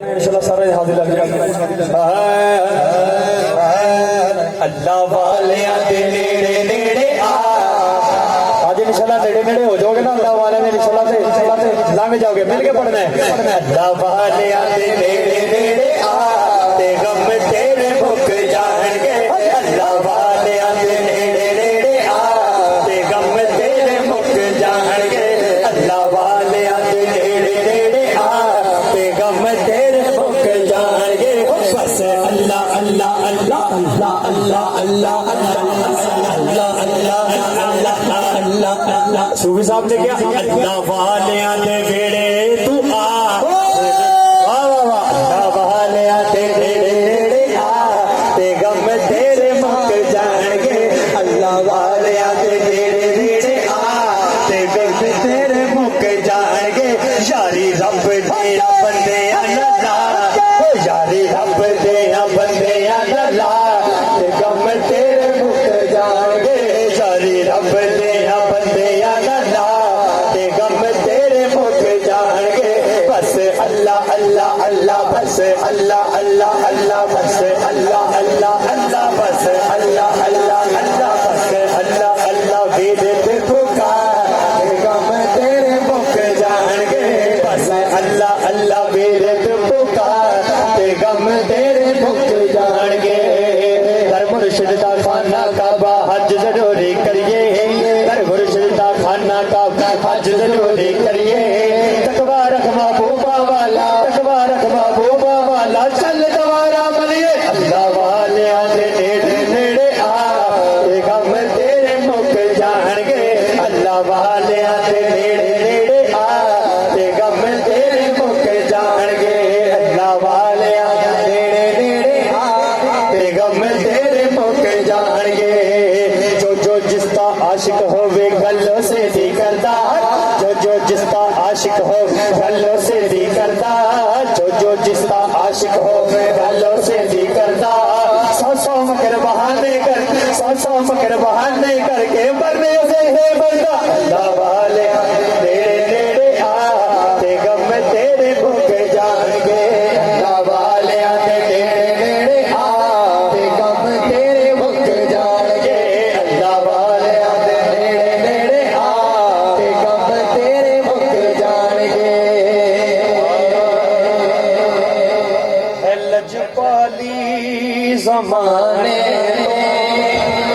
इंशाल्लाह सारे हाजिर लग अल्लाह वाले आते नेड़े नेड़े आज इंशाल्लाह नेड़े नेड़े हो जाओगे ना अल्लाह वाले ने इंशाल्लाह से लंघ जाओगे मिल के पढ़ना है अल्लाह वाले आते नेड़े नेड़े ते गम तेरे भुख जाएंगे अल्लाह वाले आते नेड़े नेड़े ते गम तेरे भुख जाएंगे अल्लाह वाले आते नेड़े नेड़े ते गम तेरे भुख जाएंगे बस अल्लाह अल्लाह अल्लाह अल्लाह अल्लाह अल्लाह अल्लाह अल्लाह अल्लाह सूफी साहब ने क्या अल्लाह वाले आते बेड़े तू आ वाह वाह वाह अल्लाह वाले आते बेड़े ते गम तेरे मुक जाएंगे अल्लाह वाले आते बेड़े ते गम तेरे मुक जाएंगे यारी रब दिया बंदे अल्लाह यारी रब दिया बंदे अल्लाह ते गम तेरे मुक जाएंगे यारी रब दिया बंदे अल्लाह ते गम तेरे मुक जाएंगे बस अल्लाह अल्लाह अल्लाह बस अल्लाह अल्लाह अल्लाह बस अल्लाह अल्लाह अल्लाह बस अल्लाह अल्लाह अल्लाह बस अल्लाह अल्लाह वेद ते पुकार गम तेरे मुक जाएंगे बस अल्लाह अल्लाह वेद ते पुकार ते गम तेरे मुक जाएंगे दर मुर्शिद दा खाना काबा हज जरूरी करिए दर मुर्शिद दा खाना काबा हज जरूरी करिए तकवा रख महबूबा वाला तकवा रख महबूबा वाला चल दवारा मलिए अल्लाह वाले आते नेड़े नेड़े ते गम तेरे मुक जाएंगे अल्लाह वाले आते नेड़े नेड़े ते गम तेरे मुक जाएंगे अल्लाह वाले आते नेड़े नेड़े ते गम तेरे मुक जाएंगे जो जिसका आशिक होवे गल्लों से दी करदा जो जिसका आशिक हो गल्लों से दी करदा जो जिसका आशिक हो गल्लों